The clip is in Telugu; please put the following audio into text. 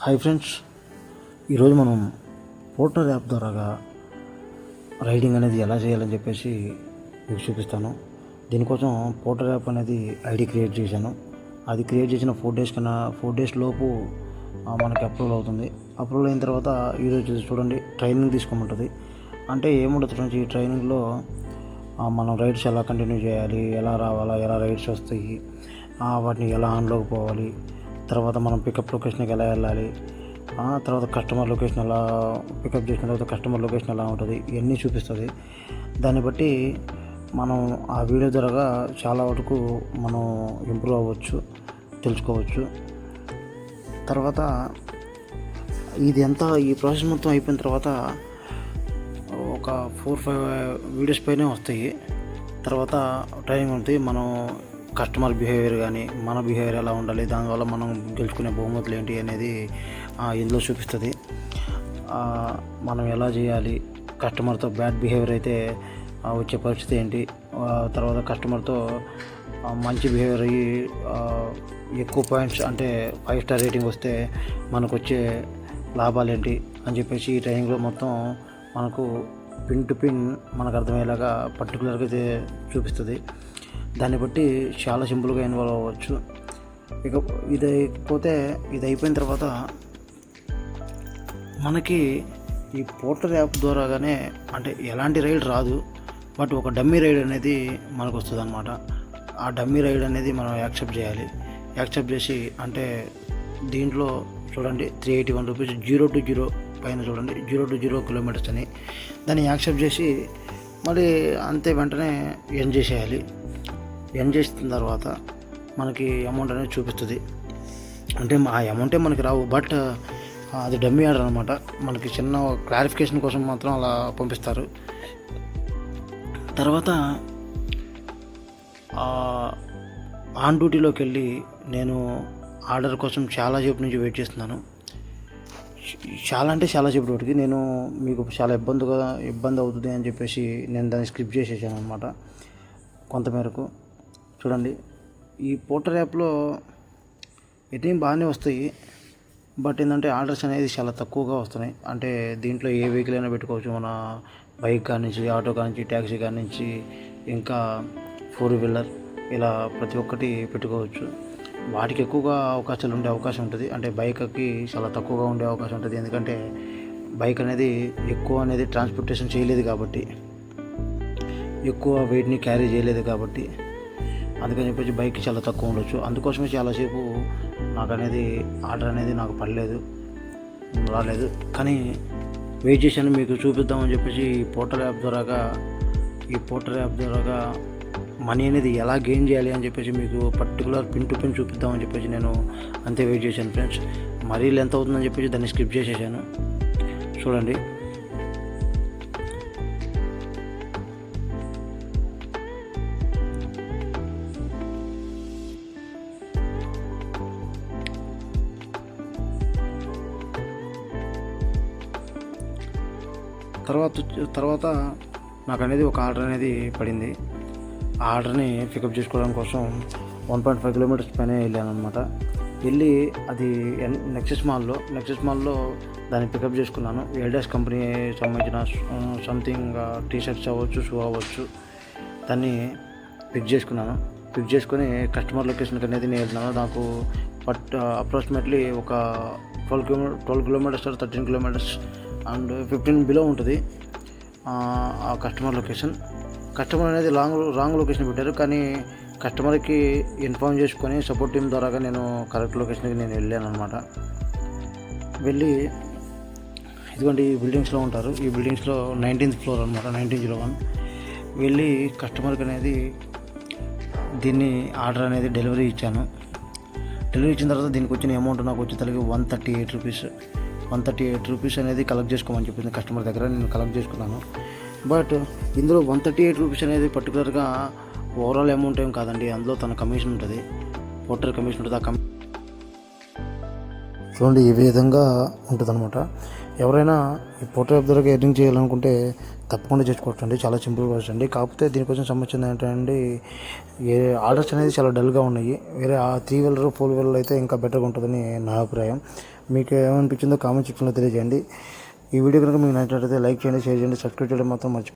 హాయ్ ఫ్రెండ్స్, ఈరోజు మనం పోర్టర్ యాప్ ద్వారాగా రైడింగ్ అనేది ఎలా చేయాలని చెప్పేసి మీకు చూపిస్తాను. దీనికోసం పోర్టర్ యాప్ అనేది ఐడి క్రియేట్ చేశాను. అది క్రియేట్ చేసిన 4 డేస్ లోపు మనకి అప్రూవల్ అవుతుంది. అప్రూవల్ అయిన తర్వాత ఈరోజు చూడండి ట్రైనింగ్ తీసుకోమంటుంది. అంటే ఏముండదు ఫ్రెండ్స్, ఈ ట్రైనింగ్లో మనం రైడ్స్ ఎలా కంటిన్యూ చేయాలి, ఎలా రావాలా, ఎలా రైడ్స్ వస్తాయి, వాటిని ఎలా ఆన్లోకి పోవాలి, తర్వాత మనం పికప్ లొకేషన్కి ఎలా వెళ్ళాలి, తర్వాత కస్టమర్ లొకేషన్ ఎలా పికప్ చేసిన తర్వాత కస్టమర్ లొకేషన్ ఎలా ఉంటుంది, ఇవన్నీ చూపిస్తుంది. దాన్ని బట్టి మనం ఆ వీడియో ద్వారా చాలా వరకు మనం ఇంప్రూవ్ అవ్వచ్చు, తెలుసుకోవచ్చు. తర్వాత ఈ ప్రాసెస్ మొత్తం అయిపోయిన తర్వాత ఒక 4-5 వీడియోస్ పైనే వస్తాయి. తర్వాత ట్రైనింగ్ ఉంటుంది. మనం కస్టమర్ బిహేవియర్ కానీ మన బిహేవియర్ ఎలా ఉండాలి, దానివల్ల మనం గెలుచుకునే బహుమతులు ఏంటి అనేది ఇందులో చూపిస్తుంది. మనం ఎలా చేయాలి, కస్టమర్తో బ్యాడ్ బిహేవియర్ అయితే వచ్చే పరిస్థితి ఏంటి, తర్వాత కస్టమర్తో మంచి బిహేవియర్ అయ్యి ఎక్కువ పాయింట్స్ అంటే 5 స్టార్ రేటింగ్ వస్తే మనకు వచ్చే లాభాలు ఏంటి అని చెప్పేసి ఈ ట్రైనింగ్లో మొత్తం మనకు పిన్ టు పిన్ మనకు అర్థమయ్యేలాగా పర్టికులర్గా చూపిస్తుంది. దాన్ని బట్టి చాలా సింపుల్గా ఇన్వాల్వ్ అవ్వచ్చు. ఇక ఇది అయిపోయిన తర్వాత మనకి ఈ పోర్టర్ యాప్ ద్వారాగానే అంటే ఎలాంటి రైడ్ రాదు, బట్ ఒక డమ్మీ రైడ్ అనేది మనకు వస్తుంది అనమాట. ఆ డమ్మీ రైడ్ అనేది మనం యాక్సెప్ట్ చేయాలి. యాక్సెప్ట్ చేసి అంటే దీంట్లో చూడండి 381 రూపీస్ 0 to 0 పైన చూడండి 0 to 0 కిలోమీటర్స్ అని దాన్ని యాక్సెప్ట్ చేసి మళ్ళీ అంతే వెంటనే ఎండ్ చేసేయాలి. ఎండ్ చేసిన తర్వాత మనకి అమౌంట్ అనేది చూపిస్తుంది. అంటే ఆ అమౌంటే మనకి రావు, బట్ అది డమ్మీ ఆర్డర్ అనమాట. మనకి చిన్న క్లారిఫికేషన్ కోసం మాత్రం అలా పంపిస్తారు. తర్వాత ఆన్ డ్యూటీలోకి వెళ్ళి నేను ఆర్డర్ కోసం చాలా సేపు నుంచి వెయిట్ చేస్తున్నాను. చాలా సేపు వాటికి నేను మీకు చాలా ఇబ్బంది అవుతుంది అని చెప్పేసి నేను దాన్ని స్కిప్ చేసేసాను అనమాట కొంతమేరకు. చూడండి, ఈ పోర్టర్ యాప్లో ఎటీఎం బాగానే వస్తాయి, బట్ ఏంటంటే ఆర్డర్స్ అనేది చాలా తక్కువగా వస్తున్నాయి. అంటే దీంట్లో ఏ వెహికల్ అయినా పెట్టుకోవచ్చు. మన బైక్ కాడి నుంచి, ఆటో కాడి నుంచి, ట్యాక్సీ కాడి నుంచి, ఇంకా 4-వీలర్ ఇలా ప్రతి ఒక్కటి పెట్టుకోవచ్చు. వాటికి ఎక్కువగా అవకాశాలు ఉండే అవకాశం ఉంటుంది. అంటే బైక్కి చాలా తక్కువగా ఉండే అవకాశం ఉంటుంది. ఎందుకంటే బైక్ అనేది ఎక్కువ ట్రాన్స్పోర్టేషన్ చేయలేదు కాబట్టి, ఎక్కువ వెయిట్ని క్యారీ చేయలేదు కాబట్టి, అందుకని చెప్పేసి బైక్ చాలా తక్కువ ఉండొచ్చు. అందుకోసమే చాలాసేపు ఆర్డర్ అనేది నాకు రాలేదు. కానీ వెయిట్ చేశాను, మీకు చూపిద్దామని చెప్పేసి ఈ పోర్టర్ యాప్ ద్వారాగా మనీ అనేది ఎలా గెయిన్ చేయాలి అని చెప్పేసి మీకు పర్టికులర్ పిన్ టు పిన్ చూపిద్దామని చెప్పేసి నేను అంతే వెయిట్ చేశాను ఫ్రెండ్స్. మరీ లెంత్ అవుతుందని చెప్పేసి దాన్ని స్కిప్ చేసేసాను. చూడండి, తర్వాత నాకు అనేది ఒక ఆర్డర్ అనేది పడింది. ఆ ఆర్డర్ని పికప్ చేసుకోవడం కోసం 1.5 కిలోమీటర్స్ పైన వెళ్ళాను అనమాట. వెళ్ళి అది నెక్సెస్ మాల్లో దాన్ని పికప్ చేసుకున్నాను. ఎల్డాస్ కంపెనీ సంబంధించిన సంథింగ్ టీషర్ట్స్ అవ్వచ్చు, షూ అవ్వచ్చు, దాన్ని పిక్ చేసుకొని కస్టమర్ లొకేషన్కి అనేది నేను వెళ్తున్నాను. నాకు అప్రాక్సిమేట్లీ ఒక 12 కిలోమీటర్స్ 13 కిలోమీటర్స్ అండ్ 15 బిలో ఉంటుంది ఆ కస్టమర్ లొకేషన్. కస్టమర్ అనేది రాంగ్ లొకేషన్ పెట్టారు, కానీ కస్టమర్కి ఇన్ఫార్మ్ చేసుకొని సపోర్ట్ టీమ్ ద్వారాగా నేను కరెక్ట్ లొకేషన్కి నేను వెళ్ళాను అనమాట. వెళ్ళి ఇదిగోండి ఈ బిల్డింగ్స్లో ఉంటారు. ఈ బిల్డింగ్స్లో 19th ఫ్లోర్ అనమాట, 1901. వెళ్ళి కస్టమర్కి అనేది దీన్ని ఆర్డర్ అనేది డెలివరీ ఇచ్చాను. డెలివరీ ఇచ్చిన తర్వాత దీనికి వచ్చిన అమౌంట్ నాకు వచ్చేసరికి 138 రూపీస్. 138 రూపీస్ అనేది కలెక్ట్ చేసుకోమని చెప్పింది కస్టమర్ దగ్గర. నేను కలెక్ట్ చేసుకున్నాను. బట్ ఇందులో 138 రూపీస్ అనేది పర్టికులర్గా ఓవరాల్ అమౌంట్ ఏం కాదండి. అందులో తన కమిషన్ ఉంటుంది, పోర్టర్ కమిషన్ ఉంటుంది. చూడండి, ఈ విధంగా ఉంటుంది అనమాట. ఎవరైనా ఈ ఫోటో యాప్ ద్వారా ఎడిటింగ్ చేయాలనుకుంటే తప్పకుండా చేసుకోవచ్చు అండి. చాలా సింపుల్ ప్రాసెస్ అండి. కాకపోతే దీనికోసం సంబంధించిన ఏంటంటే ఏ ఆర్డర్స్ అనేది చాలా డల్గా ఉన్నాయి. వేరే ఆ 3 వీలర్ 4 వీలర్ అయితే ఇంకా బెటర్గా ఉంటుందని నా అభిప్రాయం. మీకు ఏమనిపించిందో కామెంట్ సెక్షన్లో తెలియజేయండి. ఈ వీడియో కనుక మీకు నచ్చినట్లయితే లైక్ చేయండి, షేర్ చేయండి, సబ్స్క్రైబ్ చేయడం మాత్రం మర్చిపోండి.